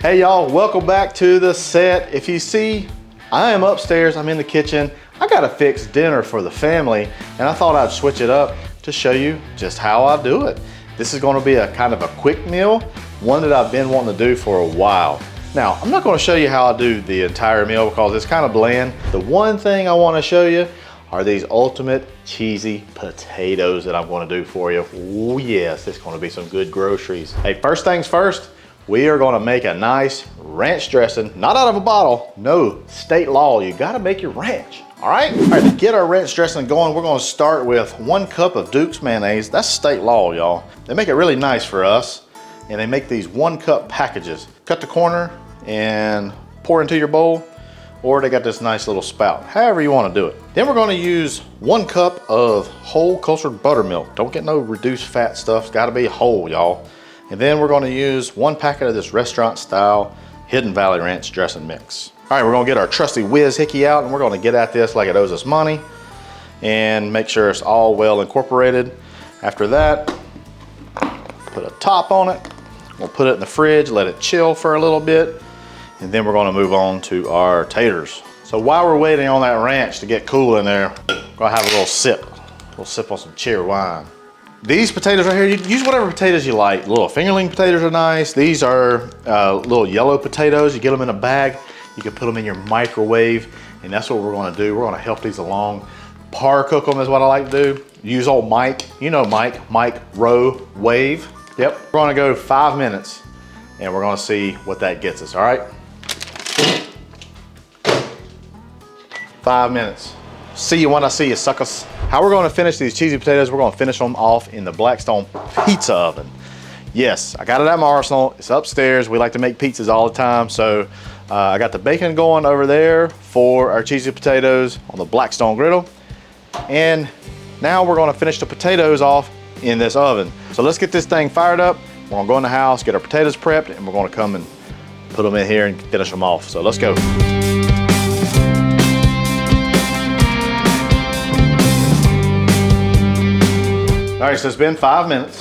Hey y'all, welcome back to the set. If you see, I am upstairs, I'm in the kitchen. I gotta fix dinner for the family, and I thought I'd switch it up to show you just how I do it. This is gonna be a kind of a quick meal, one that I've been wanting to do for a while. Now, I'm not gonna show you how I do the entire meal because it's kind of bland. The one thing I wanna show you are these ultimate cheesy potatoes that I'm gonna do for you. Oh yes, it's gonna be some good groceries. Hey, first things first, we are gonna make a nice ranch dressing, not out of a bottle, no, state law, you gotta make your ranch, all right? All right, to get our ranch dressing going, we're gonna start with 1 cup of Duke's mayonnaise. That's state law, y'all. They make it really nice for us, and they make these 1 cup packages. Cut the corner and pour into your bowl, or they got this nice little spout, however you wanna do it. Then we're gonna use 1 cup of whole cultured buttermilk. Don't get no reduced fat stuff, it's gotta be whole, y'all. And then we're gonna use 1 packet of this restaurant style Hidden Valley Ranch dressing mix. All right, we're gonna get our trusty whiz hickey out and we're gonna get at this like it owes us money and make sure it's all well incorporated. After that, put a top on it. We'll put it in the fridge, let it chill for a little bit, and then we're gonna move on to our taters. So while we're waiting on that ranch to get cool in there, we're gonna have a little sip on some cherry wine. These potatoes right here, you use whatever potatoes you like. Little fingerling potatoes are nice. These are little yellow potatoes. You get them in a bag. You can put them in your microwave, and that's what we're gonna do. We're gonna help these along. Par cook them is what I like to do. Use old Mike, you know Mike Rowe Wave. Yep, we're gonna go 5 minutes, and we're gonna see what that gets us, all right? 5 minutes. See you when I see you, suckers. How we're gonna finish these cheesy potatoes, we're gonna finish them off in the Blackstone pizza oven. Yes, I got it at my arsenal. It's upstairs. We like to make pizzas all the time. So I got the bacon going over there for our cheesy potatoes on the Blackstone griddle. And now we're gonna finish the potatoes off in this oven. So let's get this thing fired up. We're gonna go in the house, get our potatoes prepped, and we're gonna come and put them in here and finish them off. So let's go. All right, so it's been 5 minutes.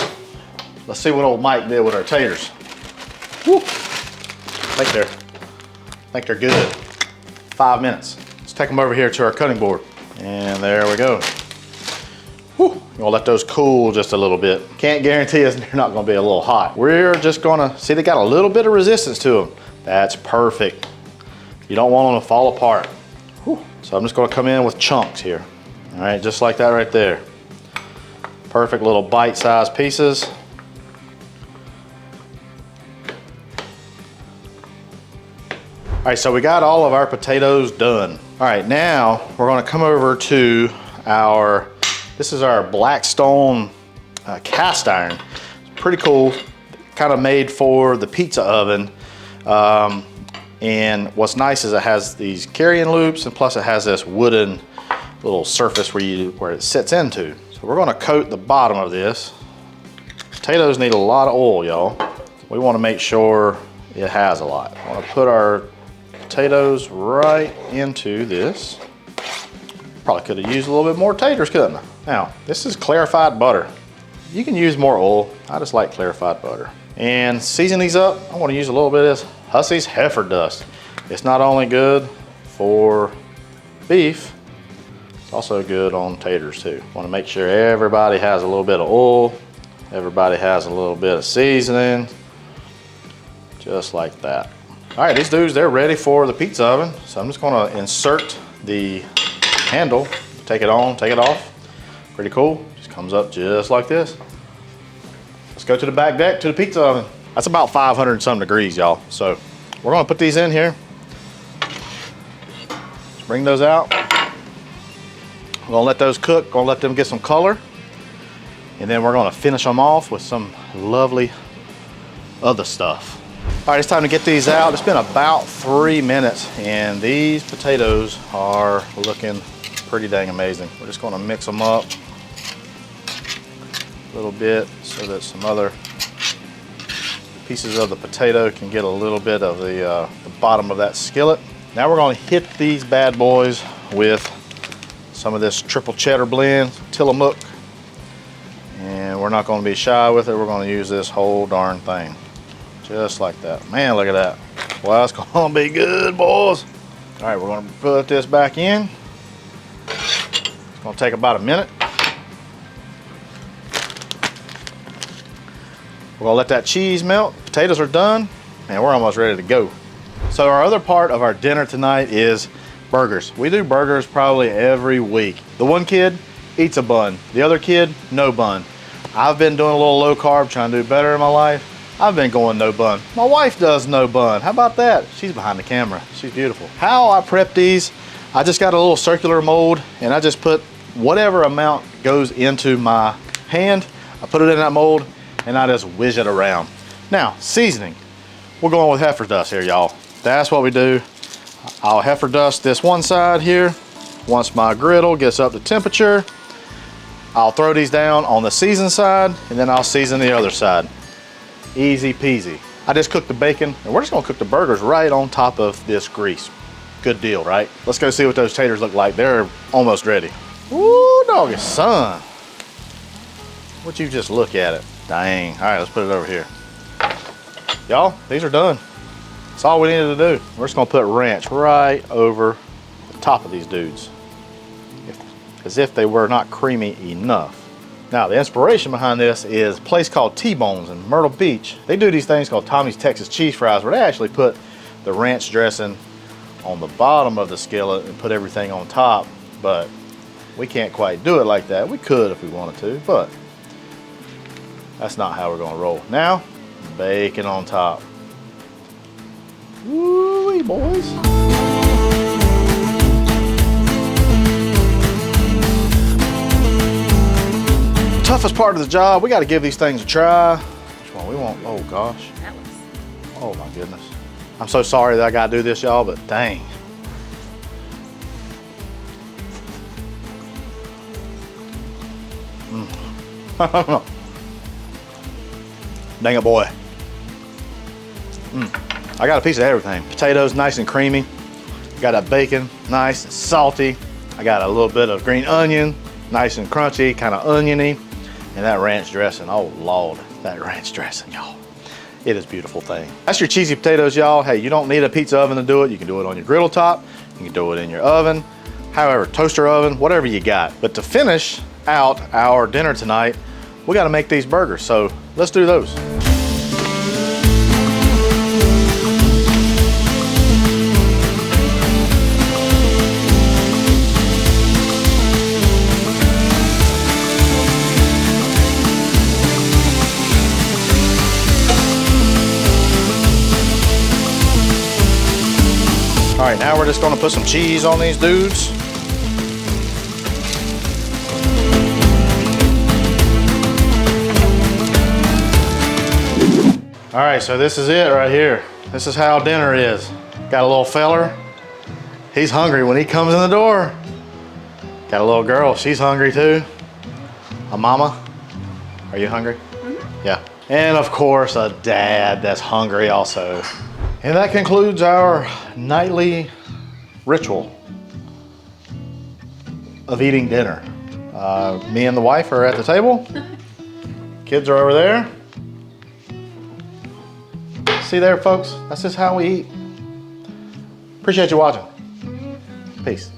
Let's see what old Mike did with our taters. Woo. I think they're good. 5 minutes. Let's take them over here to our cutting board. And there we go. Woo. You're gonna let those cool just a little bit. Can't guarantee us they're not gonna be a little hot. We're just gonna, see they got a little bit of resistance to them. That's perfect. You don't want them to fall apart. Woo. So I'm just gonna come in with chunks here. All right, just like that right there. Perfect little bite-sized pieces. All right, so we got all of our potatoes done. All right, now we're gonna come over to this is our Blackstone cast iron. It's pretty cool, kind of made for the pizza oven. And what's nice is it has these carrying loops, and plus it has this wooden little surface where it sits into. So we're gonna coat the bottom of this. Potatoes need a lot of oil, y'all. We wanna make sure it has a lot. I wanna put our potatoes right into this. Probably could have used a little bit more taters, couldn't I? Now, this is clarified butter. You can use more oil. I just like clarified butter. And season these up, I wanna use a little bit of this Hussey's heifer dust. It's not only good for beef, also good on taters too. Want to make sure everybody has a little bit of oil, everybody has a little bit of seasoning, just like that. All right, these dudes, they're ready for the pizza oven. So I'm just gonna insert the handle, take it on, take it off. Pretty cool, just comes up just like this. Let's go to the back deck to the pizza oven. That's about 500 and some degrees, y'all. So we're gonna put these in here. Let's bring those out. We're gonna let those cook, gonna let them get some color, and then we're gonna finish them off with some lovely other stuff. All right, it's time to get these out. It's been about 3 minutes, and these potatoes are looking pretty dang amazing. We're just gonna mix them up a little bit so that some other pieces of the potato can get a little bit of the bottom of that skillet. Now we're gonna hit these bad boys with some of this triple cheddar blend, Tillamook, and we're not going to be shy with it. We're going to use this whole darn thing, just like that. Man, look at that. Well, it's gonna be good, boys. All right, we're gonna put this back in. It's gonna take about a minute. We're gonna let that cheese melt. Potatoes are done, and we're almost ready to go. So our other part of our dinner tonight is burgers. We do burgers probably every week. The one kid eats a bun. The other kid, no bun. I've been doing a little low carb, trying to do better in my life. I've been going no bun. My wife does no bun. How about that? She's behind the camera. She's beautiful. How I prep these, I just got a little circular mold and I just put whatever amount goes into my hand. I put it in that mold and I just whiz it around. Now, seasoning. We're going with heifer dust here, y'all. That's what we do. I'll heifer dust this one side here. Once my griddle gets up to temperature, I'll throw these down on the seasoned side and then I'll season the other side. Easy peasy. I just cooked the bacon and we're just gonna cook the burgers right on top of this grease. Good deal, right? Let's go see what those taters look like. They're almost ready. Ooh, doggy son. Would you just look at it? Dang. All right, let's put it over here. Y'all, these are done. That's all we needed to do. We're just gonna put ranch right over the top of these dudes. As if they were not creamy enough. Now, the inspiration behind this is a place called T-Bones in Myrtle Beach. They do these things called Tommy's Texas Cheese Fries, where they actually put the ranch dressing on the bottom of the skillet and put everything on top, but we can't quite do it like that. We could if we wanted to, but that's not how we're gonna roll. Now, bacon on top. Woo-wee, boys. Toughest part of the job, we got to give these things a try. Which one we want? Oh gosh. That looks. Oh my goodness. I'm so sorry that I got to do this, y'all, but dang. Dang it, boy. I got a piece of everything. Potatoes, nice and creamy. Got that bacon, nice and salty. I got a little bit of green onion, nice and crunchy, kind of oniony. And that ranch dressing, oh Lord, that ranch dressing, y'all. It is a beautiful thing. That's your cheesy potatoes, y'all. Hey, you don't need a pizza oven to do it. You can do it on your griddle top. You can do it in your oven. However, toaster oven, whatever you got. But to finish out our dinner tonight, we gotta make these burgers. So let's do those. All right, now we're just gonna put some cheese on these dudes. All right, so this is it right here. This is how dinner is. Got a little feller. He's hungry when he comes in the door. Got a little girl, she's hungry too. A mama, are you hungry? Mm-hmm. Yeah. And of course, a dad that's hungry also. And that concludes our nightly ritual of eating dinner. Me and the wife are at the table. Kids are over there. See there, folks? That's just how we eat. Appreciate you watching. Peace.